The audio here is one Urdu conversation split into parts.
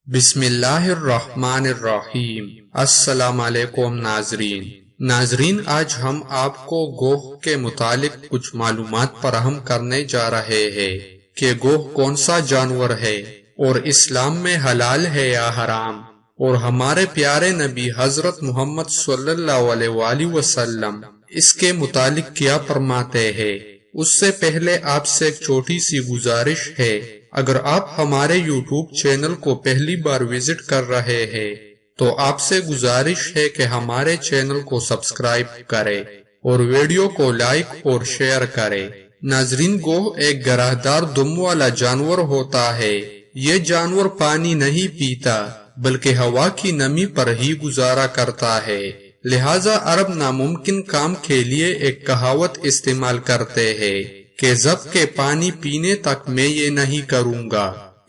بسم اللہ الرحمن الرحیم۔ السلام علیکم ناظرین، آج ہم آپ کو گوہ کے متعلق کچھ معلومات فراہم کرنے جا رہے ہیں کہ گوہ کون سا جانور ہے اور اسلام میں حلال ہے یا حرام، اور ہمارے پیارے نبی حضرت محمد صلی اللہ علیہ وآلہ وسلم اس کے متعلق کیا فرماتے ہیں۔ اس سے پہلے آپ سے ایک چھوٹی سی گزارش ہے، اگر آپ ہمارے یوٹیوب چینل کو پہلی بار وزٹ کر رہے ہیں تو آپ سے گزارش ہے کہ ہمارے چینل کو سبسکرائب کریں اور ویڈیو کو لائک اور شیئر کریں۔ ناظرین، گوہ ایک گرہدار دم والا جانور ہوتا ہے۔ یہ جانور پانی نہیں پیتا بلکہ ہوا کی نمی پر ہی گزارا کرتا ہے، لہذا عرب ناممکن کام کے لیے ایک کہاوت استعمال کرتے ہیں کہ ضبط کے پانی پینے تک میں یہ نہیں کروں گا۔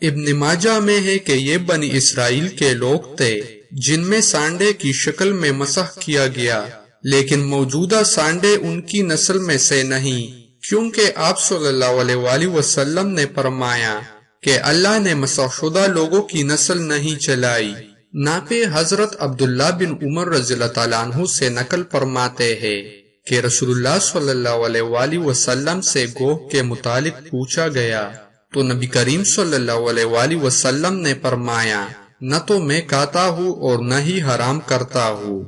ابن ماجہ میں ہے کہ یہ بنی اسرائیل کے لوگ تھے جن میں سانڈے کی شکل میں مسح کیا گیا، لیکن موجودہ سانڈے ان کی نسل میں سے نہیں، کیونکہ آپ صلی اللہ علیہ وآلہ وسلم نے فرمایا کہ اللہ نے مسح شدہ لوگوں کی نسل نہیں چلائی۔ ناپے حضرت عبداللہ بن عمر رضی اللہ تعالیٰ عنہ سے نقل فرماتے ہیں کہ رسول اللہ صلی اللہ علیہ وآلہ وسلم سے گوہ کے متعلق پوچھا گیا تو نبی کریم صلی اللہ علیہ وآلہ وسلم نے فرمایا، نہ تو میں کھاتا ہوں اور نہ ہی حرام کرتا ہوں۔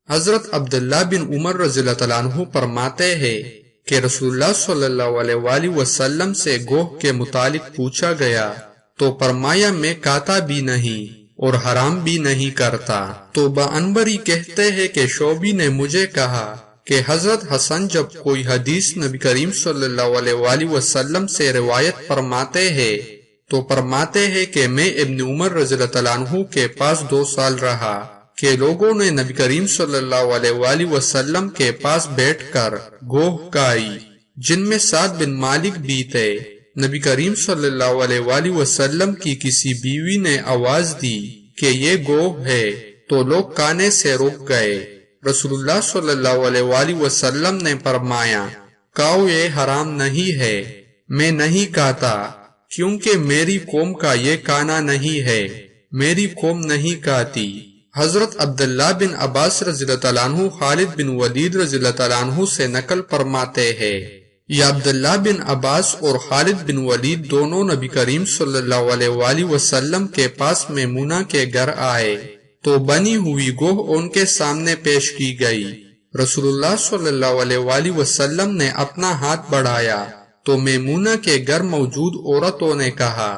حضرت عبداللہ بن عمر رضی اللہ تعالیٰ عنہ فرماتے ہیں کہ رسول اللہ صلی اللہ علیہ وآلہ وسلم سے گوہ کے متعلق پوچھا گیا تو فرمایا، میں کھاتا بھی نہیں اور حرام بھی نہیں کرتا۔ تو بعنبری کہتے ہیں کہ شعبی نے مجھے کہا کہ حضرت حسن جب کوئی حدیث نبی کریم صلی اللہ علیہ وآلہ وسلم سے روایت فرماتے ہیں تو فرماتے ہیں کہ میں ابن عمر رضی اللہ عنہ کے پاس 2 سال رہا کہ لوگوں نے نبی کریم صلی اللہ علیہ وآلہ وسلم کے پاس بیٹھ کر گوہ گائی، جن میں سعد بن مالک بھی تھے۔ نبی کریم صلی اللہ علیہ وآلہ وسلم کی کسی بیوی نے آواز دی کہ یہ گوہ ہے تو لوگ کانے سے رک گئے۔ رسول اللہ صلی اللہ علیہ وآلہ وسلم نے فرمایا، کاؤ یہ حرام نہیں ہے، میں نہیں کھاتا کیونکہ میری قوم کا یہ کھانا نہیں ہے، میری قوم نہیں کھاتی۔ حضرت عبداللہ بن عباس رضی اللہ تعالیٰ عنہ خالد بن ولید رضی اللہ تعالیٰ عنہ سے نقل فرماتے ہیں، یا عبداللہ بن عباس اور خالد بن ولید دونوں نبی کریم صلی اللہ علیہ وآلہ وسلم کے پاس میمونہ کے گھر آئے تو بنی ہوئی گوہ ان کے سامنے پیش کی گئی۔ رسول اللہ صلی اللہ علیہ وآلہ وسلم نے اپنا ہاتھ بڑھایا تو میمونہ کے گھر موجود عورتوں نے کہا،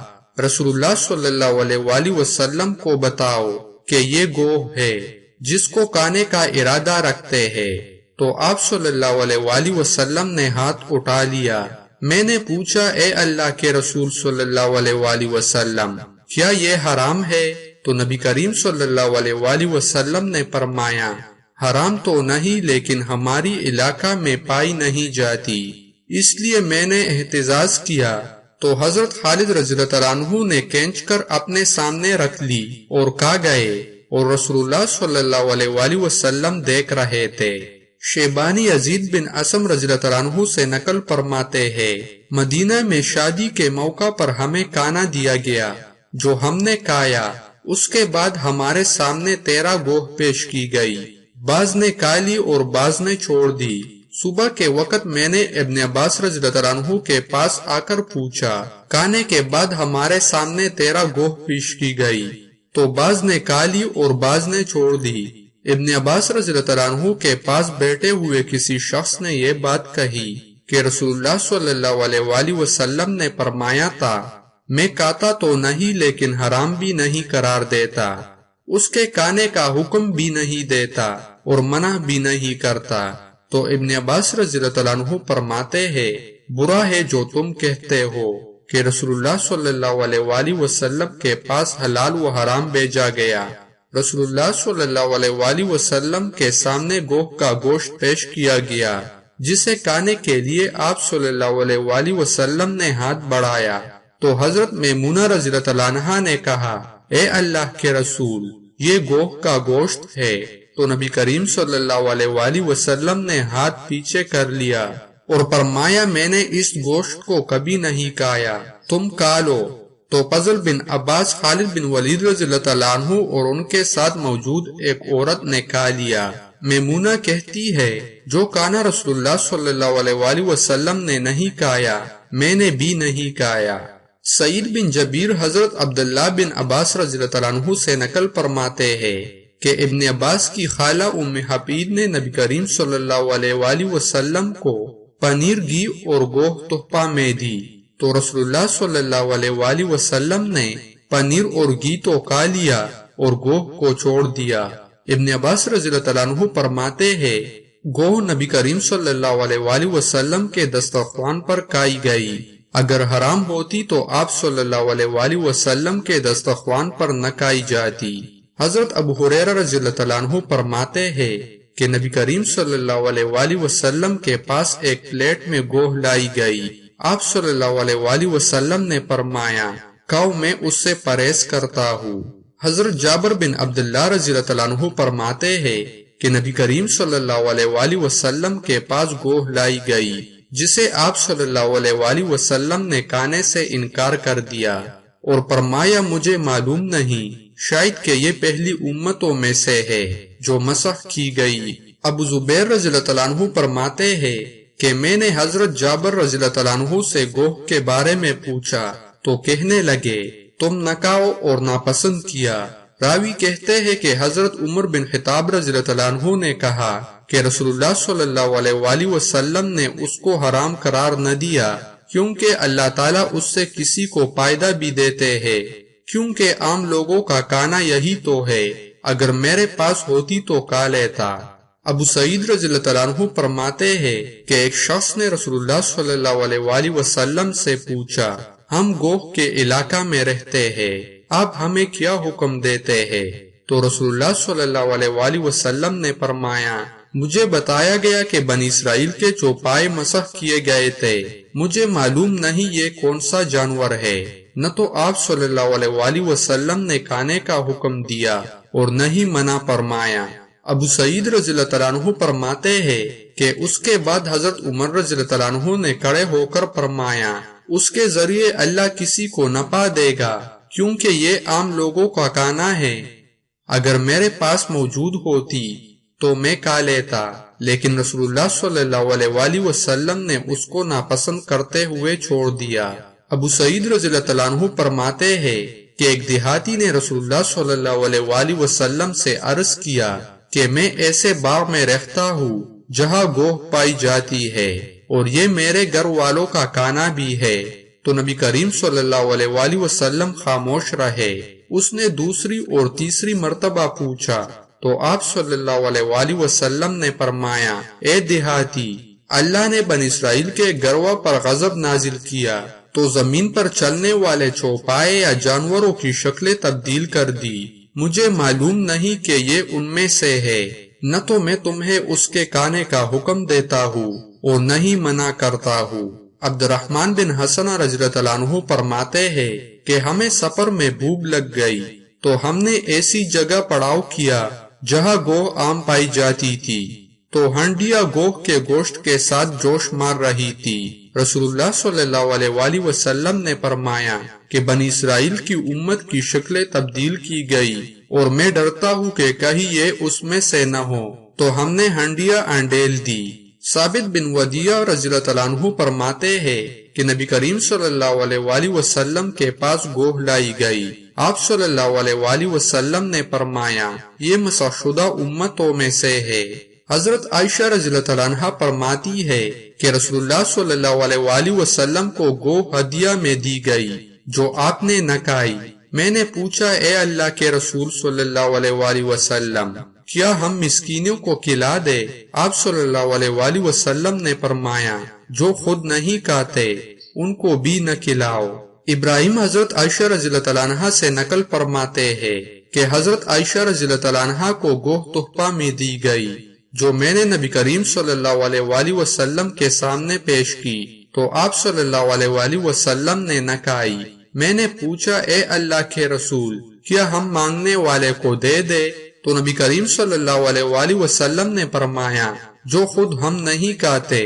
رسول اللہ صلی اللہ علیہ وآلہ وسلم کو بتاؤ کہ یہ گوہ ہے جس کو کھانے کا ارادہ رکھتے ہیں۔ تو آپ صلی اللہ علیہ وآلہ وسلم نے ہاتھ اٹھا لیا۔ میں نے پوچھا، اے اللہ کے رسول صلی اللہ علیہ وآلہ وسلم، کیا یہ حرام ہے؟ تو نبی کریم صلی اللہ علیہ وآلہ وسلم نے فرمایا، حرام تو نہیں لیکن ہماری علاقہ میں پائی نہیں جاتی، اس لیے میں نے احتجاج کیا۔ تو حضرت خالد رضی اللہ عنہ نے کھینچ کر اپنے سامنے رکھ لی اور کھا گئے، اور رسول اللہ صلی اللہ علیہ وآلہ وسلم دیکھ رہے تھے۔ شیبانی یزید بن اسم رضی اللہ عنہ سے نقل فرماتے ہیں، مدینہ میں شادی کے موقع پر ہمیں کھانا دیا گیا جو ہم نے کھایا، اس کے بعد ہمارے سامنے 13 گوہ پیش کی گئی، بعض نے کھا لی اور بعض نے چھوڑ دی۔ صبح کے وقت میں نے ابن عباس رضی اللہ عنہ کے پاس آ کر پوچھا، کھانے کے بعد ہمارے سامنے 13 گوہ پیش کی گئی تو بعض نے کھا لی اور بعض نے چھوڑ دی۔ ابن عباس رضی اللہ عنہ کے پاس بیٹھے ہوئے کسی شخص نے یہ بات کہی کہ رسول اللہ صلی اللہ علیہ وآلہ وسلم نے فرمایا تھا، میں کھاتا تو نہیں لیکن حرام بھی نہیں قرار دیتا، اس کے کھانے کا حکم بھی نہیں دیتا اور منع بھی نہیں کرتا۔ تو ابن عباس رضی اللہ عنہ فرماتے ہیں، برا ہے جو تم کہتے ہو کہ رسول اللہ صلی اللہ علیہ وآلہ وسلم کے پاس حلال و حرام بھیجا گیا۔ رسول اللہ صلی اللہ علیہ وآلہ وسلم کے سامنے گوہ کا گوشت پیش کیا گیا جسے کھانے کے لیے آپ صلی اللہ علیہ وآلہ وسلم نے ہاتھ بڑھایا تو حضرت میمونہ رضی اللہ عنہا نے کہا، اے اللہ کے رسول، یہ گوہ کا گوشت ہے۔ تو نبی کریم صلی اللہ علیہ وآلہ وسلم نے ہاتھ پیچھے کر لیا اور فرمایا، میں نے اس گوشت کو کبھی نہیں کھایا، تم کھا لو۔ تو فضل بن عباس خالد بن ولید رضی اللہ تعالیٰ عنہ اور ان کے ساتھ موجود ایک عورت نے کھا لیا۔ میمونہ کہتی ہے جو کھانا رسول اللہ صلی اللہ علیہ وآلہ وسلم نے نہیں کھایا میں نے بھی نہیں کھایا۔ سعید بن جبیر حضرت عبداللہ بن عباس رضی اللہ تعالیٰ عنہ سے نقل فرماتے ہیں کہ ابن عباس کی خالہ ام حفید نے نبی کریم صلی اللہ علیہ وآلہ وسلم کو پنیر گھی اور گوہ تحفہ میں دی، تو رسول اللہ صلی اللہ علیہ وآلہ وسلم نے پنیر اور گھی تو کھا لیا اور گوہ کو چھوڑ دیا۔ ابن عباس رضی اللہ تعالیٰ عنہ فرماتے ہیں گوہ نبی کریم صلی اللہ علیہ وآلہ وسلم کے دسترخوان پر کھائی گئی، اگر حرام ہوتی تو آپ صلی اللہ علیہ وآلہ وسلم کے دسترخوان پر نہ کھائی جاتی۔ حضرت ابو ہریرہ رضی اللہ تعالیٰ عنہ فرماتے ہیں کہ نبی کریم صلی اللہ علیہ وآلہ وسلم کے پاس ایک پلیٹ میں گوہ لائی گئی، آپ صلی اللہ علیہ وآلہ وسلم نے فرمایا کھاؤ میں اس سے پرہیز کرتا ہوں۔ حضرت جابر بن عبداللہ رضی اللہ تعالیٰ عنہ فرماتے ہیں کہ نبی کریم صلی اللہ علیہ وآلہ وسلم کے پاس گوہ لائی گئی جسے آپ صلی اللہ علیہ وآلہ وسلم نے کھانے سے انکار کر دیا اور فرمایا مجھے معلوم نہیں، شاید کہ یہ پہلی امتوں میں سے ہے جو مسح کی گئی۔ ابو زبیر رضی اللہ تعالیٰ عنہ فرماتے ہیں کہ میں نے حضرت جابر رضی اللہ تعالیٰ عنہ سے گوہ کے بارے میں پوچھا تو کہنے لگے تم نہ کھاؤ اور ناپسند کیا۔ راوی کہتے ہیں کہ حضرت عمر بن خطاب رضی اللہ تعالیٰ عنہ نے کہا کہ رسول اللہ صلی اللہ علیہ وآلہ وسلم نے اس کو حرام قرار نہ دیا کیونکہ اللہ تعالیٰ اس سے کسی کو فائدہ بھی دیتے ہیں، کیونکہ عام لوگوں کا کھانا یہی تو ہے، اگر میرے پاس ہوتی تو کھا لیتا۔ ابو سعید رضی اللہ تعالیٰ عنہ فرماتے ہیں کہ ایک شخص نے رسول اللہ صلی اللہ علیہ وآلہ وسلم سے پوچھا ہم گوہ کے علاقہ میں رہتے ہیں، آپ ہمیں کیا حکم دیتے ہیں؟ تو رسول اللہ صلی اللہ علیہ وآلہ وسلم نے فرمایا مجھے بتایا گیا کہ بنی اسرائیل کے چوپائے مسح کیے گئے تھے، مجھے معلوم نہیں یہ کون سا جانور ہے، نہ تو آپ صلی اللہ علیہ وآلہ وسلم نے کھانے کا حکم دیا اور نہ ہی منع فرمایا۔ ابو سعید رضی اللہ تعالیٰ عنہ فرماتے ہیں کہ اس کے بعد حضرت عمر رضی اللہ تعالیٰ عنہ نے کھڑے ہو کر فرمایا اس کے ذریعے اللہ کسی کو نفع دے گا کیونکہ یہ عام لوگوں کا کھانا ہے، اگر میرے پاس موجود ہوتی تو میں کھا لیتا، لیکن رسول اللہ صلی اللہ علیہ وآلہ وسلم نے اس کو ناپسند کرتے ہوئے چھوڑ دیا۔ ابو سعید رضی اللہ تعالیٰ عنہ فرماتے ہیں کہ ایک دیہاتی نے رسول اللہ صلی اللہ علیہ وآلہ وسلم سے عرض کیا کہ میں ایسے باغ میں رہتا ہوں جہاں گوہ پائی جاتی ہے اور یہ میرے گھر والوں کا کھانا بھی ہے، تو نبی کریم صلی اللہ علیہ وآلہ وسلم خاموش رہے۔ اس نے دوسری اور تیسری مرتبہ پوچھا تو آپ صلی اللہ علیہ وآلہ وسلم نے فرمایا اے دیہاتی، اللہ نے بنی اسرائیل کے گروہ پر غضب نازل کیا تو زمین پر چلنے والے چوپائے یا جانوروں کی شکلیں تبدیل کر دی، مجھے معلوم نہیں کہ یہ ان میں سے ہے، نہ تو میں تمہیں اس کے کھانے کا حکم دیتا ہوں اور نہ ہی منع کرتا ہوں۔ عبد الرحمن بن حسن رضی اللہ عنہ فرماتے ہیں کہ ہمیں سفر میں بھوک لگ گئی تو ہم نے ایسی جگہ پڑاؤ کیا جہاں گوہ عام پائی جاتی تھی، تو ہنڈیا گوہ کے گوشت کے ساتھ جوش مار رہی تھی۔ رسول اللہ صلی اللہ علیہ وآلہ وسلم نے فرمایا کہ بنی اسرائیل کی امت کی شکلیں تبدیل کی گئی اور میں ڈرتا ہوں کہ کہیں یہ اس میں سے نہ ہو، تو ہم نے ہنڈیا انڈیل دی۔ ثابت بن ودیع رضی اللہ تعالیٰ عنہ فرماتے ہیں کہ نبی کریم صلی اللہ علیہ وآلہ وسلم کے پاس گوہ لائی گئی، آپ صلی اللہ علیہ وآلہ وسلم نے فرمایا یہ مسح شدہ امتوں میں سے ہے۔ حضرت عائشہ رضی اللہ تعالیٰ عنہ فرماتی ہے کہ رسول اللہ صلی اللہ علیہ وآلہ وسلم کو گوہ ہدیہ میں دی گئی جو آپ نے نہ کھائی۔ میں نے پوچھا اے اللہ کے رسول صلی اللہ علیہ وآلہ وسلم کیا ہم مسکینوں کو کھلا دے؟ آپ صلی اللہ علیہ وآلہ وسلم نے فرمایا جو خود نہیں کھاتے ان کو بھی نہ کھلاؤ۔ ابراہیم حضرت عائشہ رضی اللہ تعالیٰ عنہ سے نقل فرماتے ہیں کہ حضرت عائشہ رضی اللہ تعالیٰ عنہ کو گوہ تحفہ میں دی گئی جو میں نے نبی کریم صلی اللہ علیہ وآلہ وسلم کے سامنے پیش کی تو آپ صلی اللہ علیہ وآلہ وسلم نے نہ کھائی۔ میں نے پوچھا اے اللہ کے رسول کیا ہم مانگنے والے کو دے دے؟ تو نبی کریم صلی اللہ علیہ وآلہ وسلم نے فرمایا جو خود ہم نہیں کھاتے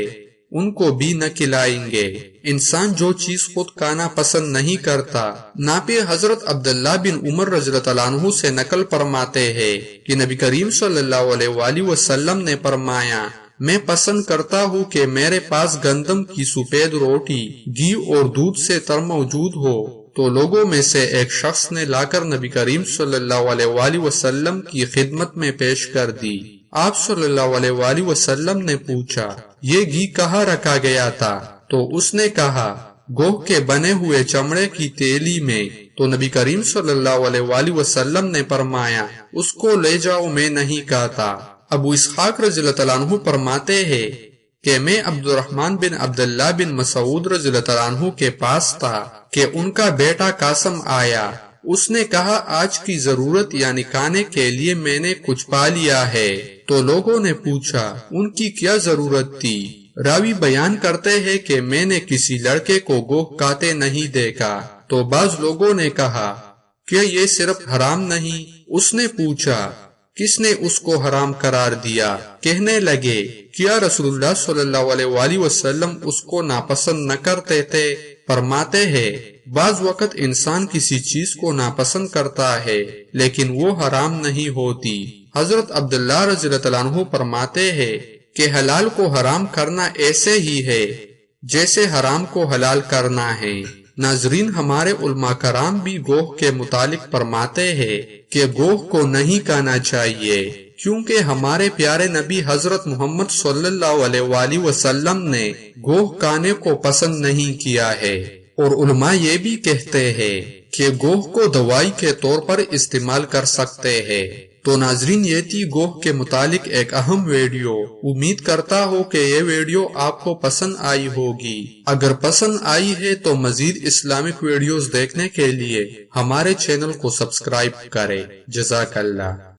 ان کو بھی نہ کھلائیں گے۔ انسان جو چیز خود کھانا پسند نہیں کرتا، ناپی حضرت عبداللہ بن عمر رضی اللہ عنہ سے نقل فرماتے ہیں کہ نبی کریم صلی اللہ علیہ وآلہ وسلم نے فرمایا، میں پسند کرتا ہوں کہ میرے پاس گندم کی سفید روٹی، گھی اور دودھ سے تر موجود ہو۔ تو لوگوں میں سے ایک شخص نے لا کر نبی کریم صلی اللہ علیہ وآلہ وسلم کی خدمت میں پیش کر دی۔ آپ صلی اللہ علیہ وآلہ وسلم نے پوچھا، یہ گھی کہاں رکھا گیا تھا؟ تو اس نے کہا، گوہ کے بنے ہوئے چمڑے کی تیلی میں۔ تو نبی کریم صلی اللہ علیہ وآلہ وسلم نے فرمایا، اس کو لے جاؤ، میں نہیں کہتا۔ ابو اسحاق رضی اللہ عنہ فرماتے ہیں کہ میں عبد الرحمن بن عبداللہ بن مسعود رضی اللہ عنہ کے پاس تھا کہ ان کا بیٹا قاسم آیا۔ اس نے کہا، آج کی ضرورت یعنی کھانے کے لیے میں نے کچھ پا لیا ہے۔ تو لوگوں نے پوچھا، ان کی کیا ضرورت تھی؟ راوی بیان کرتے ہیں کہ میں نے کسی لڑکے کو گوہ کھاتے نہیں دیکھا۔ تو بعض لوگوں نے کہا، کیا یہ صرف حرام نہیں؟ اس نے پوچھا، کس نے اس کو حرام قرار دیا؟ کہنے لگے، کیا رسول اللہ صلی اللہ علیہ وآلہ وسلم اس کو ناپسند نہ کرتے تھے؟ فرماتے ہیں، بعض وقت انسان کسی چیز کو ناپسند کرتا ہے لیکن وہ حرام نہیں ہوتی۔ حضرت عبداللہ رضی اللہ عنہ فرماتے ہیں کہ حلال کو حرام کرنا ایسے ہی ہے جیسے حرام کو حلال کرنا ہے۔ ناظرین، ہمارے علماء کرام بھی گوہ کے متعلق فرماتے ہیں کہ گوہ کو نہیں کھانا چاہیے، کیونکہ ہمارے پیارے نبی حضرت محمد صلی اللہ علیہ وآلہ وسلم نے گوہ کھانے کو پسند نہیں کیا ہے۔ اور علماء یہ بھی کہتے ہیں کہ گوہ کو دوائی کے طور پر استعمال کر سکتے ہیں۔ تو ناظرین، یہ تھی گوہ کے متعلق ایک اہم ویڈیو۔ امید کرتا ہوں کہ یہ ویڈیو آپ کو پسند آئی ہوگی۔ اگر پسند آئی ہے تو مزید اسلامک ویڈیوز دیکھنے کے لیے ہمارے چینل کو سبسکرائب کریں۔ جزاک اللہ۔